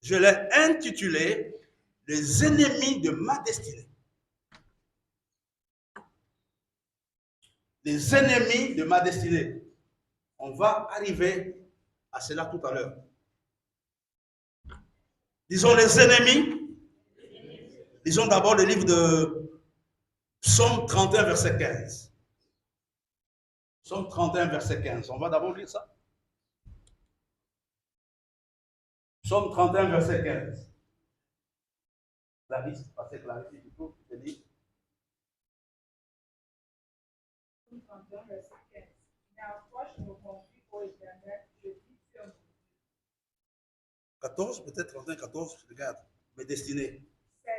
Je l'ai intitulé « Les ennemis de ma destinée ». Les ennemis de ma destinée. On va arriver à cela tout à l'heure. Disons les ennemis. Lisons d'abord le livre de Psaume 31, verset 15. Psaume 31, verset 15. On va d'abord lire ça. Psaume 31, verset 15. Clarisse, parce que Clarisse, il faut que tu lis. Psaume 31, verset 15. Mais en toi, je me confie au Éternel, je dis sur mon 14, peut-être 31, 14, regarde. Mes destinées. 16.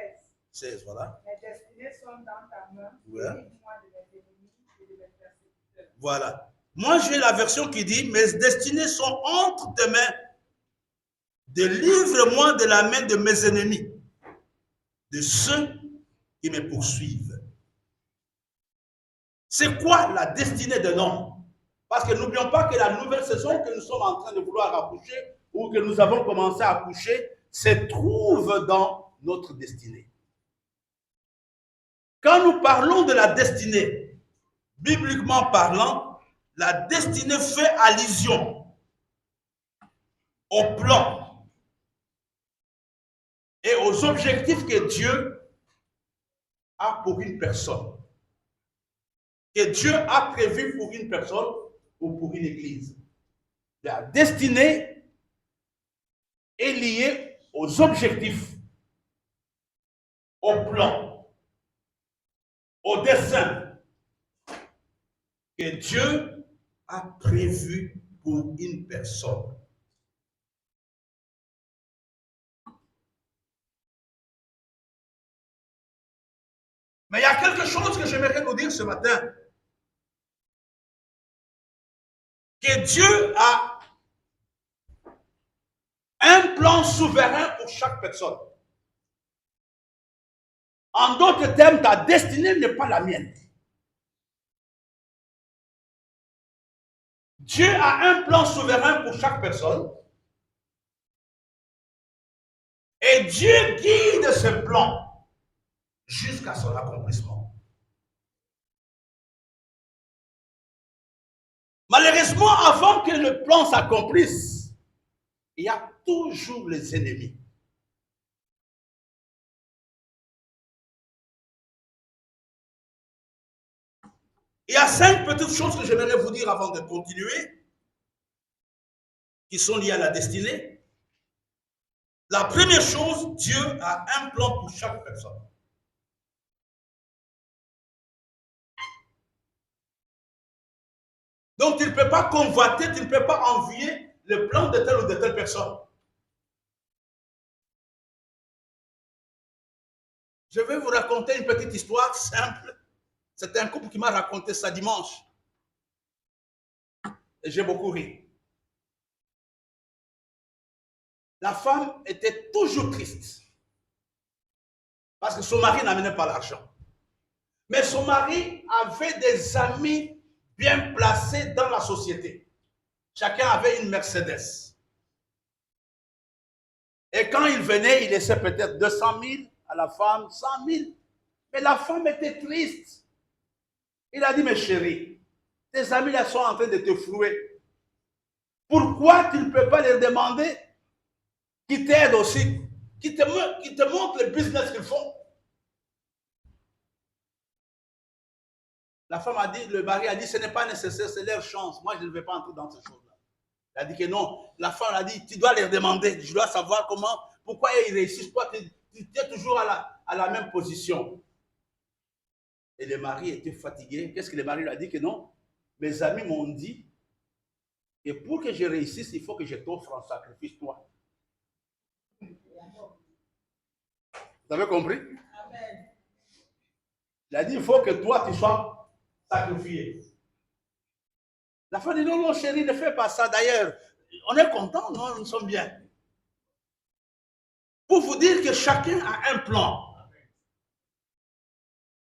16, voilà. Mes destinées sont dans ta main. Ouais. Délivre-moi de mes ennemis et de mes persécuteurs. Voilà. Moi, j'ai la version qui dit, mes destinées sont entre tes mains. Délivre-moi de la main de mes ennemis, de ceux qui me poursuivent. C'est quoi la destinée d'un homme? Parce que n'oublions pas que la nouvelle saison que nous sommes en train de vouloir accoucher, ou que nous avons commencé à accoucher, se trouve dans notre destinée. Quand nous parlons de la destinée, bibliquement parlant, la destinée fait allusion au plan et aux objectifs que Dieu a pour une personne, que Dieu a prévu pour une personne ou pour une église. La destinée est liée aux objectifs, au plan, au dessein que Dieu a prévu pour une personne. Mais il y a quelque chose que j'aimerais vous dire ce matin. Que Dieu a un plan souverain pour chaque personne. En d'autres termes, ta destinée n'est pas la mienne. Dieu a un plan souverain pour chaque personne. Et Dieu guide ce plan jusqu'à son accomplissement. Malheureusement, avant que le plan s'accomplisse, il y a toujours les ennemis. Il y a 5 petites choses que j'aimerais vous dire avant de continuer, qui sont liées à la destinée. La première chose, Dieu a un plan pour chaque personne. Donc, tu ne peux pas convoiter, tu ne peux pas envier le plan de telle ou de telle personne. Je vais vous raconter une petite histoire simple. C'est un couple qui m'a raconté ça dimanche. Et j'ai beaucoup ri. La femme était toujours triste. Parce que son mari n'amenait pas l'argent. Mais son mari avait des amis bien placés dans la société. Chacun avait une Mercedes. Et quand il venait, il laissait peut-être 200 000 à la femme, 100 000. Mais la femme était triste. Il a dit, mais chérie, tes amis là sont en train de te flouer. Pourquoi tu ne peux pas leur demander qu'ils t'aident aussi, qu'ils te montrent le business qu'ils font? La femme a dit, le mari a dit, ce n'est pas nécessaire, c'est leur chance. Moi, je ne vais pas entrer dans ces choses-là. Il a dit que non. La femme a dit, tu dois leur demander. Je dois savoir comment, pourquoi ils réussissent. Toi, tu es toujours à la même position. Et le mari était fatigué. Qu'est-ce que le mari lui a dit? Que non. Mes amis m'ont dit, et pour que je réussisse, il faut que je t'offre un sacrifice, toi. Vous avez compris? Amen. Il a dit, il faut que toi, tu sois sacrifié. La femme dit, non, non, chérie, ne fais pas ça. D'ailleurs, on est content, non, nous sommes bien. Pour vous dire que chacun a un plan.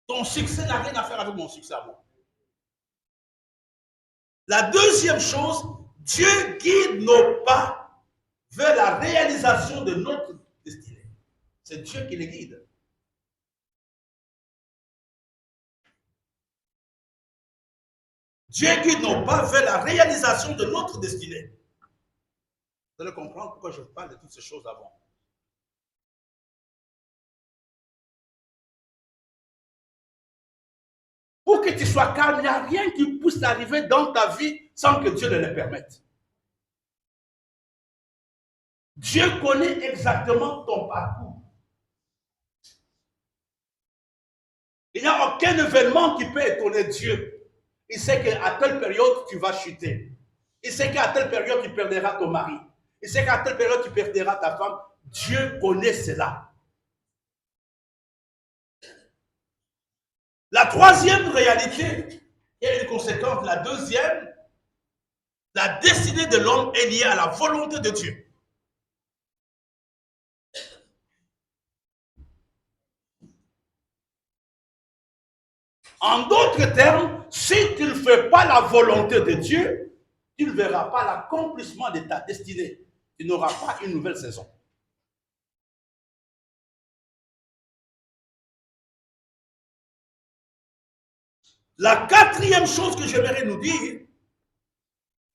Ton succès n'a rien à faire avec mon succès à moi. La deuxième chose, Dieu guide nos pas vers la réalisation de notre destinée. C'est Dieu qui les guide. Dieu guide nos pas vers la réalisation de notre destinée. Vous allez comprendre pourquoi je parle de toutes ces choses avant. Pour que tu sois calme, il n'y a rien qui puisse arriver dans ta vie sans que Dieu ne le permette. Dieu connaît exactement ton parcours. Il n'y a aucun événement qui peut étonner Dieu. Il sait qu'à telle période, tu vas chuter. Il sait qu'à telle période, tu perdras ton mari. Il sait qu'à telle période, tu perdras ta femme. Dieu connaît cela. La troisième réalité, qui est une conséquence de la deuxième, la destinée de l'homme est liée à la volonté de Dieu. En d'autres termes, si tu ne fais pas la volonté de Dieu, tu ne verras pas l'accomplissement de ta destinée. Tu n'auras pas une nouvelle saison. La quatrième chose que j'aimerais nous dire,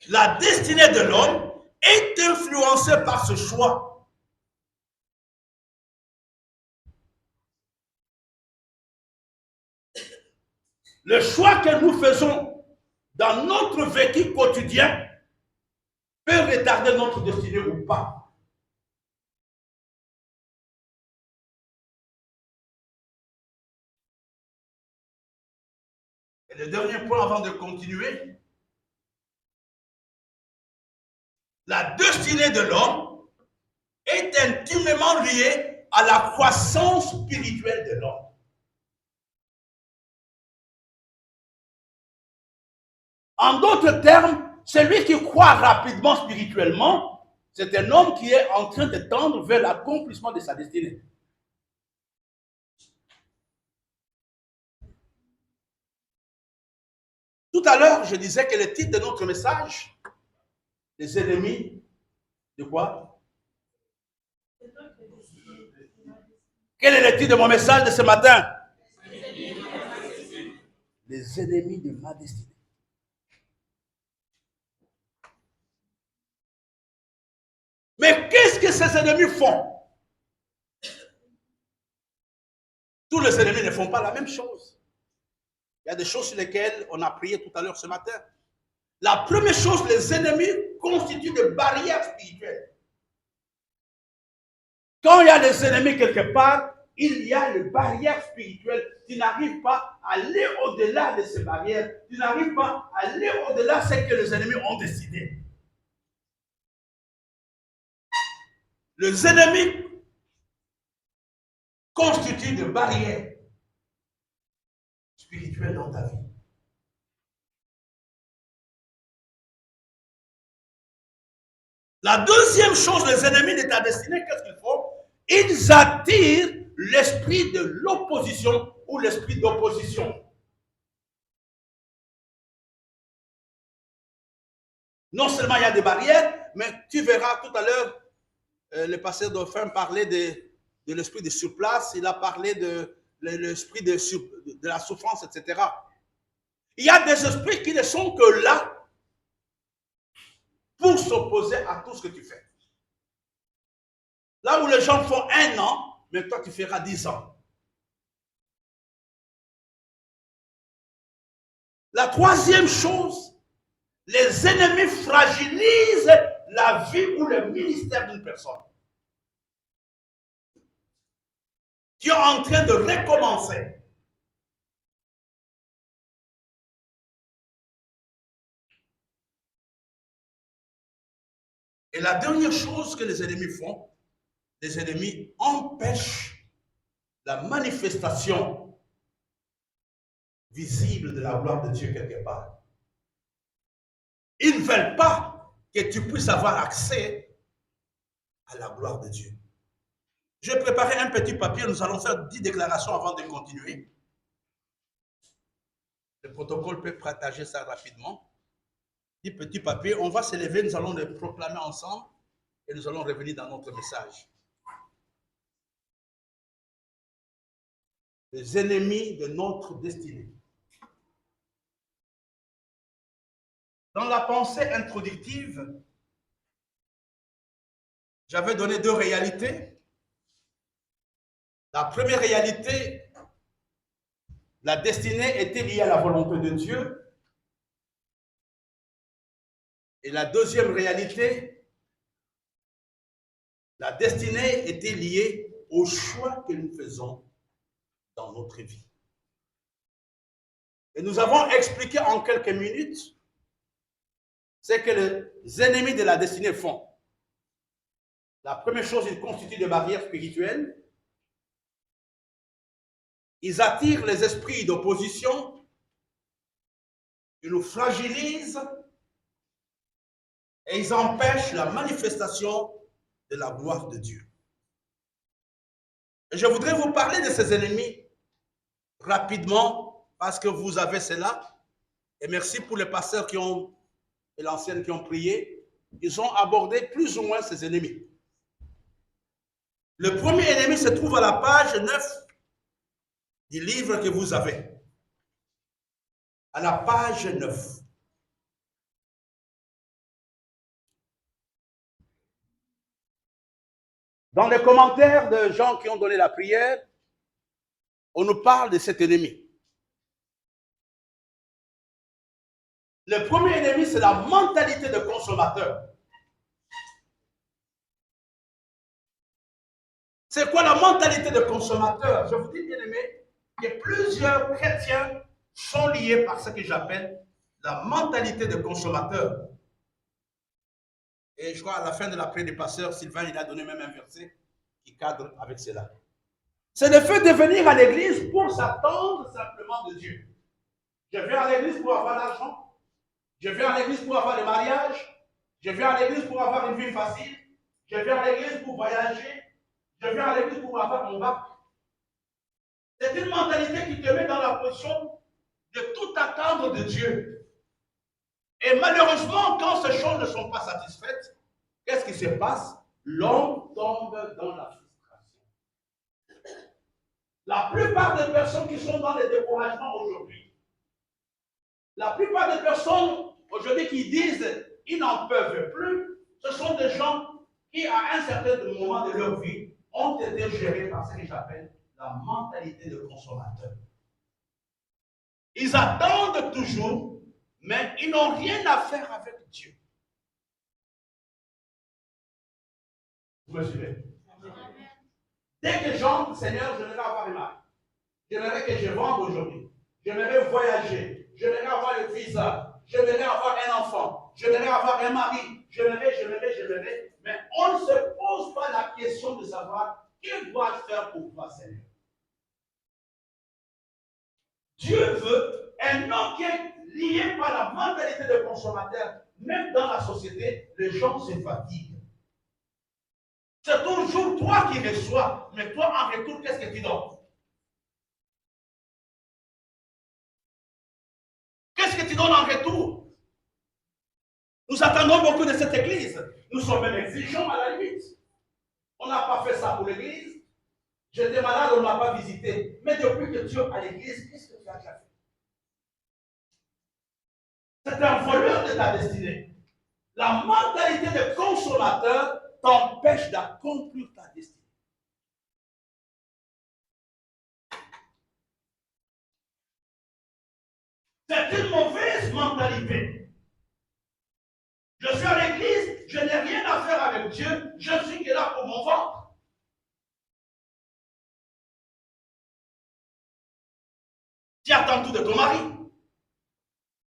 la destinée de l'homme est influencée par ce choix. Le choix que nous faisons dans notre vécu quotidien peut retarder notre destinée ou pas. Et le dernier point avant de continuer, la destinée de l'homme est intimement liée à la croissance spirituelle de l'homme. En d'autres termes, celui qui croit rapidement spirituellement, c'est un homme qui est en train de tendre vers l'accomplissement de sa destinée. Tout à l'heure, je disais que le titre de notre message, les ennemis de quoi? Quel est le titre de mon message de ce matin? Les ennemis de ma destinée. Mais qu'est-ce que ces ennemis font? Tous les ennemis ne font pas la même chose. Il y a des choses sur lesquelles on a prié tout à l'heure ce matin. La première chose, les ennemis constituent des barrières spirituelles. Quand il y a des ennemis quelque part, il y a une barrière spirituelle. Tu n'arrives pas à aller au-delà de ces barrières. Tu n'arrives pas à aller au-delà de ce que les ennemis ont décidé. Les ennemis constituent des barrières spirituelles dans ta vie. La deuxième chose, les ennemis de ta destinée, qu'est-ce qu'ils font? Ils attirent l'esprit de l'opposition ou l'esprit d'opposition. Non seulement il y a des barrières, mais tu verras tout à l'heure, le pasteur Dauphin parlait de l'esprit de surplace, il a parlé de l'esprit de la souffrance, etc. Il y a des esprits qui ne sont que là pour s'opposer à tout ce que tu fais. Là où les gens font 1 an, mais toi tu feras 10 ans. La troisième chose, les ennemis fragilisent la vie ou le ministère d'une personne qui est en train de recommencer. Et la dernière chose que les ennemis font, les ennemis empêchent la manifestation visible de la gloire de Dieu quelque part. Ils ne veulent pas que tu puisses avoir accès à la gloire de Dieu. J'ai préparé un petit papier, nous allons faire 10 déclarations avant de continuer. Le protocole peut partager ça rapidement. 10 petits papiers, on va se lever, nous allons les proclamer ensemble. Et nous allons revenir dans notre message. Les ennemis de notre destinée. Dans la pensée introductive, j'avais donné deux réalités. La première réalité, la destinée était liée à la volonté de Dieu. Et la deuxième réalité, la destinée était liée au choix que nous faisons dans notre vie. Et nous avons expliqué en quelques minutes ce que les ennemis de la destinée font. La première chose, ils constituent des barrières spirituelles. Ils attirent les esprits d'opposition. Ils nous fragilisent. Et ils empêchent la manifestation de la gloire de Dieu. Et je voudrais vous parler de ces ennemis rapidement parce que vous avez cela. Et merci pour les pasteurs qui ont, et l'ancienne qui ont prié. Ils ont abordé plus ou moins ces ennemis. Le premier ennemi se trouve à la page 9 du livre que vous avez. À la page 9. Dans les commentaires de gens qui ont donné la prière, on nous parle de cet ennemi. Le premier ennemi, c'est la mentalité de consommateur. C'est quoi la mentalité de consommateur? Je vous dis, bien aimé, que plusieurs chrétiens sont liés par ce que j'appelle la mentalité de consommateur. Et je crois à la fin de la prière du pasteur, Sylvain, il a donné même un verset qui cadre avec cela. C'est le fait de venir à l'église pour s'attendre simplement de Dieu. Je viens à l'église pour avoir l'argent. Je viens à l'église pour avoir le mariage. Je viens à l'église pour avoir une vie facile. Je viens à l'église pour voyager. Je viens à l'église pour avoir mon bac. C'est une mentalité qui te met dans la position de tout attendre de Dieu. Et malheureusement, quand ces choses ne sont pas satisfaites, qu'est-ce qui se passe? L'homme tombe dans la frustration. La plupart des personnes qui sont dans les découragements aujourd'hui, la plupart des personnes aujourd'hui qui disent ils n'en peuvent plus, ce sont des gens qui, à un certain moment de leur vie, ont été gérés par ce que j'appelle la mentalité de consommateur. Ils attendent toujours, mais ils n'ont rien à faire avec Dieu. Vous me suivez? Dès que j'entre, Seigneur, j'aimerais avoir une marque. J'aimerais que je vende aujourd'hui. J'aimerais voyager. J'aimerais avoir le visa. J'aimerais avoir un enfant. J'aimerais avoir un mari. J'aimerais. Mais on ne se pose pas la question de savoir que dois-je faire pour toi, Seigneur. Dieu veut un homme qui est lié par la mentalité de consommateur. Même dans la société, les gens se fatiguent. C'est toujours toi qui reçois, mais toi en retour, qu'est-ce que tu donnes? Qu'est-ce que tu donnes en retour? Nous attendons beaucoup de cette église. Nous sommes même exigeants à la limite. On n'a pas fait ça pour l'église. J'étais malade, on ne m'a pas visité. Mais depuis que tu es à l'église, qu'est-ce que tu as déjà fait? C'est un voleur de ta destinée. La mentalité de consommateur t'empêche d'accomplir ta destinée. C'est une mauvaise mentalité. Je suis à l'église, je n'ai rien à faire avec Dieu, je suis que là pour mon ventre. Tu attends tout de ton mari.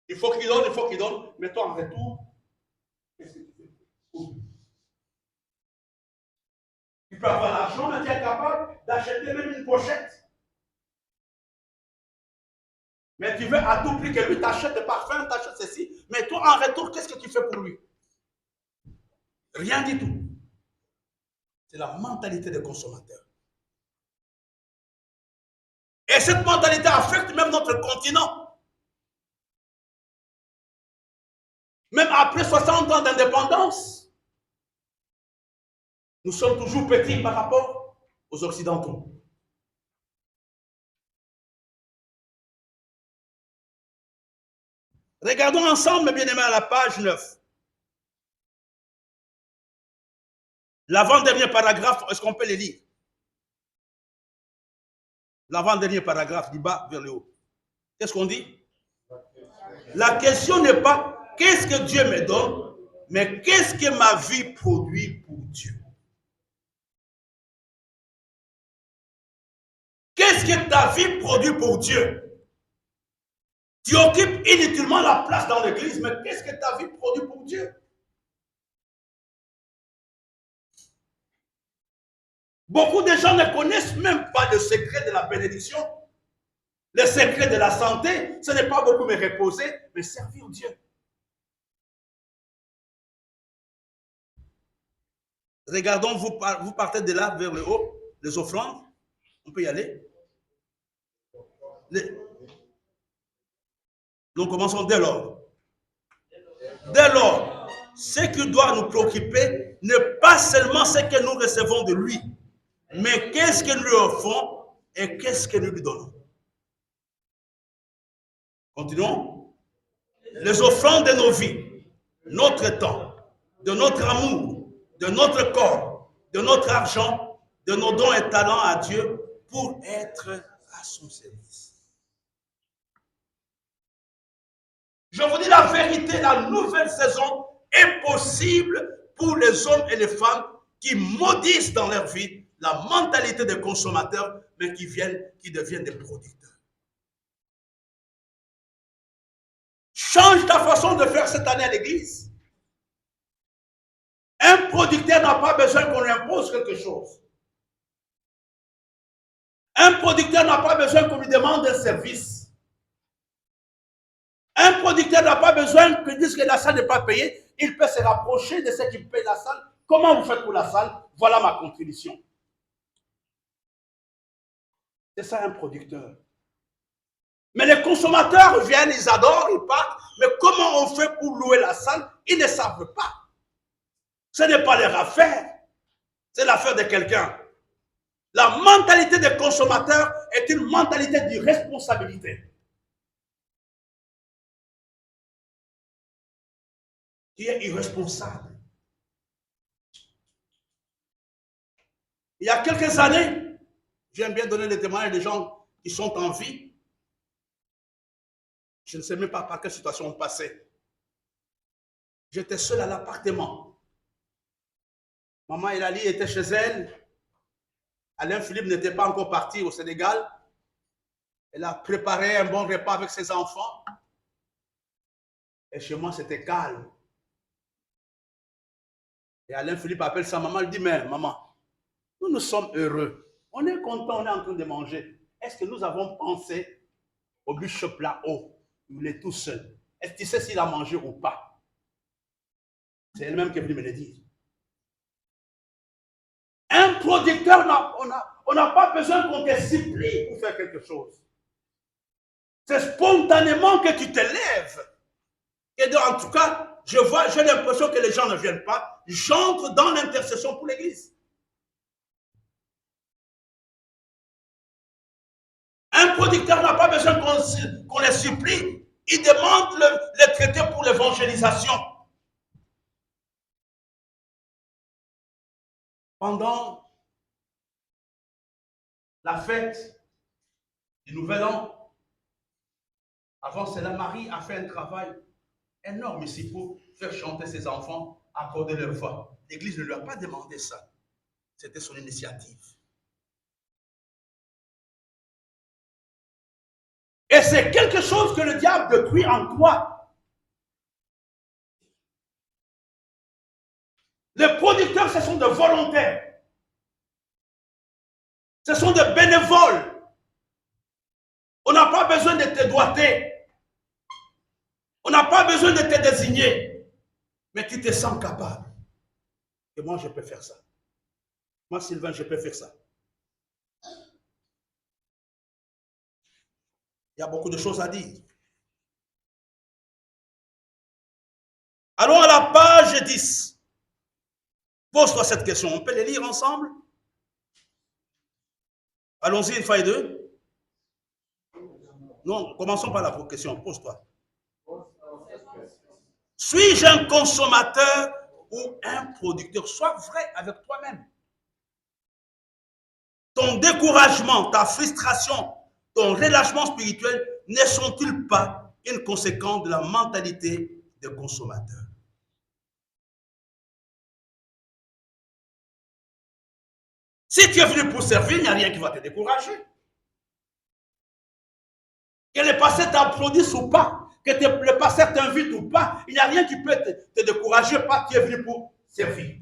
Il faut qu'il donne, mais toi en retour, qu'est-ce que tu fais? Tu peux avoir l'argent, mais tu es capable d'acheter même une pochette. Mais tu veux à tout prix que lui t'achète des parfums, t'achète ceci. Mais toi, en retour, qu'est-ce que tu fais pour lui? Rien du tout. C'est la mentalité des consommateurs. Et cette mentalité affecte même notre continent. Même après 60 ans d'indépendance, Nous sommes toujours petits par rapport aux Occidentaux. Regardons ensemble, mes bien-aimés, à la page 9. L'avant-dernier paragraphe, est-ce qu'on peut le lire? L'avant-dernier paragraphe du bas vers le haut. Qu'est-ce qu'on dit? La question n'est pas qu'est-ce que Dieu me donne, mais qu'est-ce que ma vie produit pour Dieu? Qu'est-ce que ta vie produit pour Dieu? Tu occupes inutilement la place dans l'église, mais qu'est-ce que ta vie produit pour Dieu? Beaucoup de gens ne connaissent même pas le secret de la bénédiction, le secret de la santé. Ce n'est pas beaucoup me reposer, mais servir Dieu. Regardons, vous partez de là vers le haut, les offrandes. On peut y aller. Nous commençons dès lors. Dès lors, ce qui doit nous préoccuper n'est pas seulement ce que nous recevons de lui, mais qu'est-ce que nous lui offrons et qu'est-ce que nous lui donnons. Continuons. Les offrandes de nos vies, notre temps, de notre amour, de notre corps, de notre argent, de nos dons et talents à Dieu pour être à son service. Je vous dis la vérité, la nouvelle saison est possible pour les hommes et les femmes qui maudissent dans leur vie la mentalité des consommateurs, mais qui deviennent des producteurs. Change ta façon de faire cette année à l'église. Un producteur n'a pas besoin qu'on lui impose quelque chose. Un producteur n'a pas besoin qu'on lui demande un service. Un producteur n'a pas besoin qu'on dise que la salle n'est pas payée. Il peut se rapprocher de ceux qui payent la salle. Comment vous faites pour la salle? Voilà ma contribution. C'est ça un producteur. Mais les consommateurs viennent, ils adorent, ils partent. Mais comment on fait pour louer la salle? Ils ne savent pas. Ce n'est pas leur affaire. C'est l'affaire de quelqu'un. La mentalité des consommateurs est une mentalité d'irresponsabilité. Tu es irresponsable. Il y a quelques années, j'aime bien donner les témoignages des gens qui sont en vie. Je ne sais même pas par quelle situation on passait. J'étais seul à l'appartement. Maman Elali était chez elle. Alain Philippe n'était pas encore parti au Sénégal. Elle a préparé un bon repas avec ses enfants. Et chez moi, c'était calme. Et Alain Philippe appelle sa maman, il dit, mais maman, nous sommes heureux. On est content, on est en train de manger. Est-ce que nous avons pensé au bishop là-haut? Il est tout seul. Est-ce que tu sais s'il a mangé ou pas? C'est elle-même qui est venue me le dire. Un producteur, on n'a pas besoin qu'on te supplie pour faire quelque chose. C'est spontanément que tu te lèves. Et donc, en tout cas, j'ai l'impression que les gens ne viennent pas. J'entre dans l'intercession pour l'église. Un producteur n'a pas besoin qu'on les supplie. Il demande le traité pour l'évangélisation. Pendant la fête du Nouvel An, avant cela, Marie a fait un travail énorme ici pour faire chanter ses enfants, accorder leur voix. L'Église ne lui a pas demandé ça. C'était son initiative. Et c'est quelque chose que le diable détruit en toi. Les producteurs, ce sont des volontaires. Ce sont des bénévoles. On n'a pas besoin de te doiter. On n'a pas besoin de te désigner. Mais tu te sens capable. Et moi, je peux faire ça. Moi, Sylvain, je peux faire ça. Il y a beaucoup de choses à dire. Allons à la page 10. Pose-toi cette question. On peut les lire ensemble? Allons-y une fois et deux. Non, commençons par la question. Pose-toi. Suis-je un consommateur ou un producteur? Sois vrai avec toi-même. Ton découragement, ta frustration, ton relâchement spirituel ne sont-ils pas une conséquence de la mentalité des consommateurs? Si tu es venu pour servir, il n'y a rien qui va te décourager. Que le pasteur t'applaudisse ou pas, que le pasteur t'invite ou pas, il n'y a rien qui peut te décourager parce que tu es venu pour servir.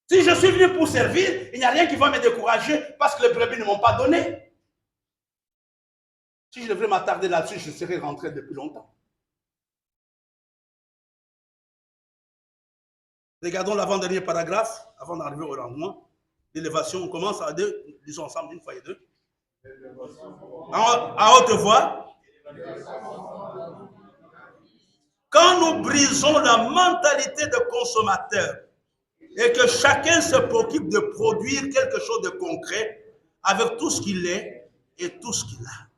Si je suis venu pour servir, il n'y a rien qui va me décourager parce que les brebis ne m'ont pas donné. Si je devais m'attarder là-dessus, je serais rentré depuis longtemps. Regardons l'avant-dernier paragraphe, avant d'arriver au rendement. L'élévation, on commence à deux, lisons ensemble une fois et deux. À haute voix. Quand nous brisons la mentalité de consommateur et que chacun se préoccupe de produire quelque chose de concret avec tout ce qu'il est et tout ce qu'il a.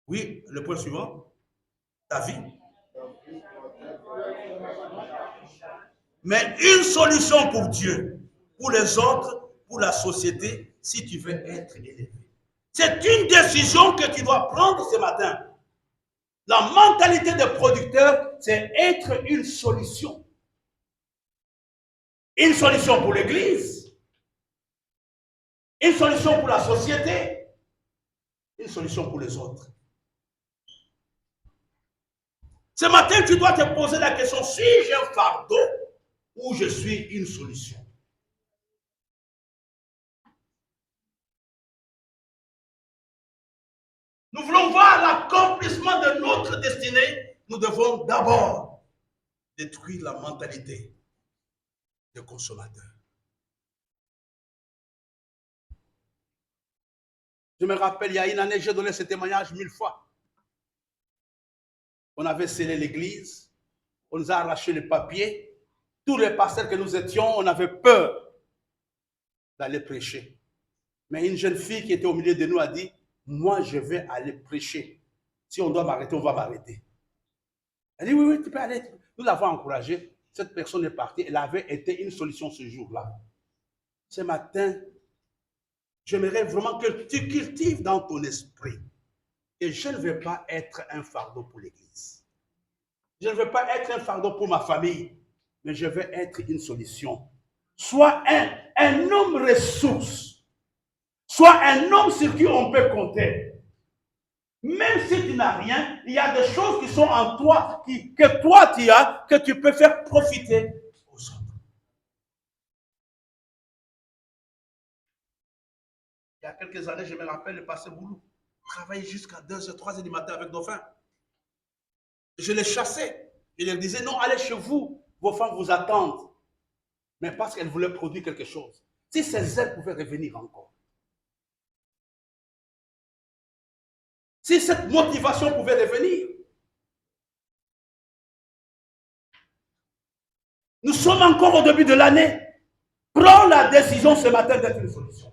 Oui, le point suivant. Ta vie. Mais une solution pour Dieu, pour les autres, pour la société, si tu veux être élevé. C'est une décision que tu dois prendre ce matin. La mentalité de producteur, c'est être une solution. Une solution pour l'Église, une solution pour la société, une solution pour les autres. Ce matin, tu dois te poser la question, suis-je un fardeau ou je suis une solution? Nous voulons voir l'accomplissement de notre destinée. Nous devons d'abord détruire la mentalité des consommateurs. Je me rappelle, il y a une année, j'ai donné ce témoignage 1000 fois. On avait scellé l'église, on nous a arraché les papiers. Tous les pasteurs que nous étions, on avait peur d'aller prêcher. Mais une jeune fille qui était au milieu de nous a dit, moi, je vais aller prêcher. Si on doit m'arrêter, on va m'arrêter. Elle dit, oui, tu peux aller. Nous l'avons encouragée. Cette personne est partie. Elle avait été une solution ce jour-là. Ce matin, j'aimerais vraiment que tu cultives dans ton esprit. Et je ne vais pas être un fardeau pour l'Église. Je ne vais pas être un fardeau pour ma famille. Mais je vais être une solution. Sois un homme ressource. Sois un homme sur qui on peut compter. Même si tu n'as rien, il y a des choses qui sont en toi, que toi tu as, que tu peux faire profiter aux autres. Il y a quelques années, je me rappelle, le pasteur Boulou travaillait jusqu'à 2h, 3h du matin avec nos femmes. Je les chassais. Je leur disais, non, allez chez vous, vos femmes vous attendent. Mais parce qu'elles voulaient produire quelque chose. Si ces ailes pouvaient revenir encore. Si cette motivation pouvait revenir. Nous sommes encore au début de l'année. Prends la décision ce matin d'être une solution.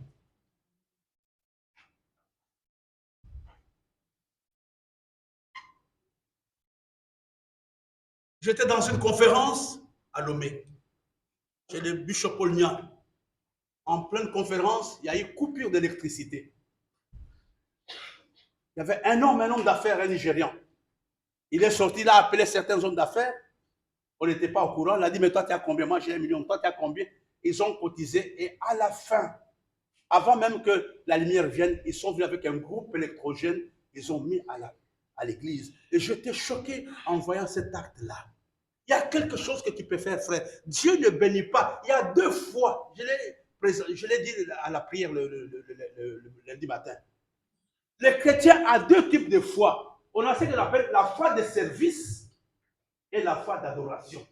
J'étais dans une conférence à Lomé, chez le Bishop Paulnia. En pleine conférence, il y a eu coupure d'électricité. Il y avait un homme d'affaires, un Nigérian. Il est sorti, il a appelé certains hommes d'affaires. On n'était pas au courant. Il a dit, mais toi, tu as combien? Moi, j'ai 1 million. Toi, tu as combien? Ils ont cotisé. Et à la fin, avant même que la lumière vienne, ils sont venus avec un groupe électrogène. Ils ont mis à l'église. Et j'étais choqué en voyant cet acte-là. Il y a quelque chose que tu peux faire, frère. Dieu ne bénit pas. Il y a 2 fois, je l'ai dit à la prière le lundi matin. Les chrétiens ont 2 types de foi. On a ce qu'on appelle la foi de service et la foi d'adoration.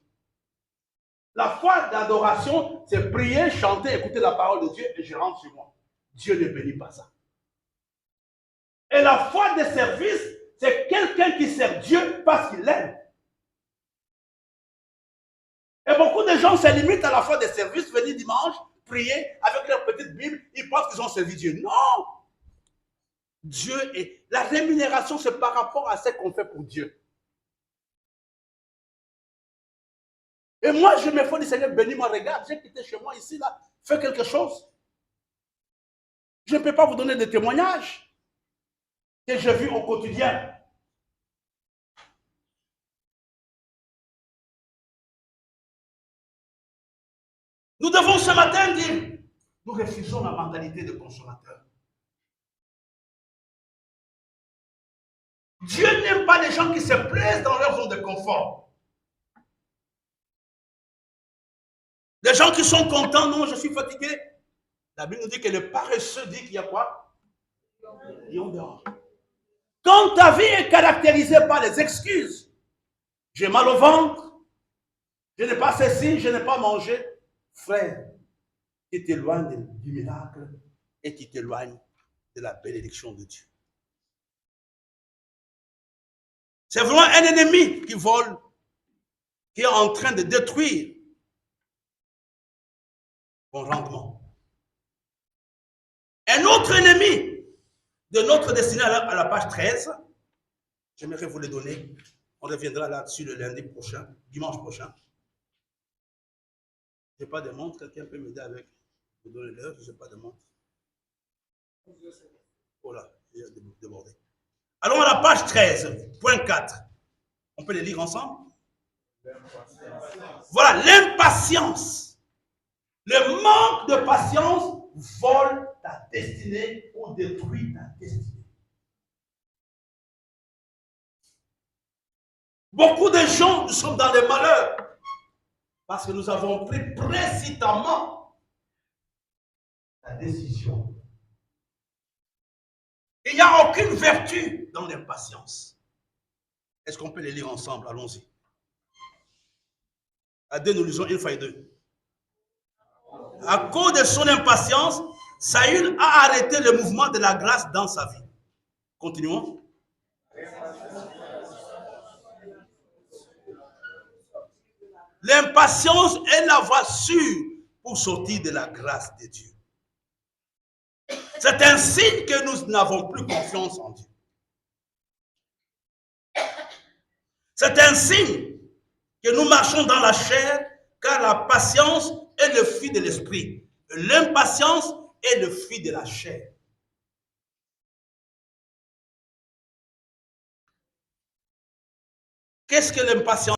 La foi d'adoration, c'est prier, chanter, écouter la parole de Dieu et je rentre chez moi. Dieu ne bénit pas ça. Et la foi de service, c'est quelqu'un qui sert Dieu parce qu'il l'aime. Et beaucoup de gens se limitent à la fois des services, venir dimanche, prier avec leur petite Bible, ils pensent qu'ils ont servi Dieu. Non! Dieu est... La rémunération, c'est par rapport à ce qu'on fait pour Dieu. Et moi, je me fais du Seigneur, bénis-moi, regarde, j'ai quitté chez moi ici, là, fais quelque chose. Je ne peux pas vous donner des témoignages que j'ai vus au quotidien. Nous devons ce matin dire, nous refusons la mentalité de consommateur. Dieu n'aime pas les gens qui se plaisent dans leur zone de confort. Les gens qui sont contents, non, je suis fatigué. La Bible nous dit que le paresseux dit qu'il y a quoi? Lion dehors. Quand ta vie est caractérisée par les excuses, j'ai mal au ventre, je n'ai pas ceci, je n'ai pas mangé, frère, qui t'éloigne du miracle et qui t'éloigne de la bénédiction de Dieu. C'est vraiment un ennemi qui vole, qui est en train de détruire ton rendement. Un autre ennemi de notre destinée à la page 13, j'aimerais vous le donner. On reviendra là-dessus le lundi prochain, dimanche prochain. Je n'ai pas de montre, quelqu'un peut m'aider avec. Vous donnez l'heure, je n'ai pas de montre. Oh là, il a débordé. Allons à la page 13, point 4. On peut les lire ensemble? Voilà, l'impatience. Le manque de patience vole ta destinée ou détruit ta destinée. Beaucoup de gens, nous sommes dans le malheur parce que nous avons pris précisément la décision. Il n'y a aucune vertu dans l'impatience. Est-ce qu'on peut les lire ensemble? Allons-y. À deux, nous lisons une fois et deux. À cause de son impatience, Saül a arrêté le mouvement de la grâce dans sa vie. Continuons. L'impatience est la voie sûre pour sortir de la grâce de Dieu. C'est un signe que nous n'avons plus confiance en Dieu. C'est un signe que nous marchons dans la chair, car la patience est le fruit de l'esprit. L'impatience est le fruit de la chair. Qu'est-ce que l'impatience?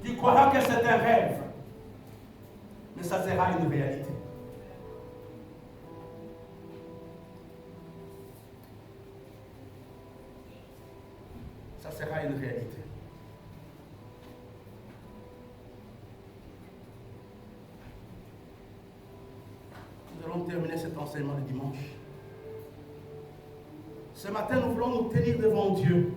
Tu croiras que c'est un rêve, mais ça sera une réalité. Ça sera une réalité. Nous allons terminer cet enseignement le dimanche. Ce matin, nous voulons nous tenir devant Dieu.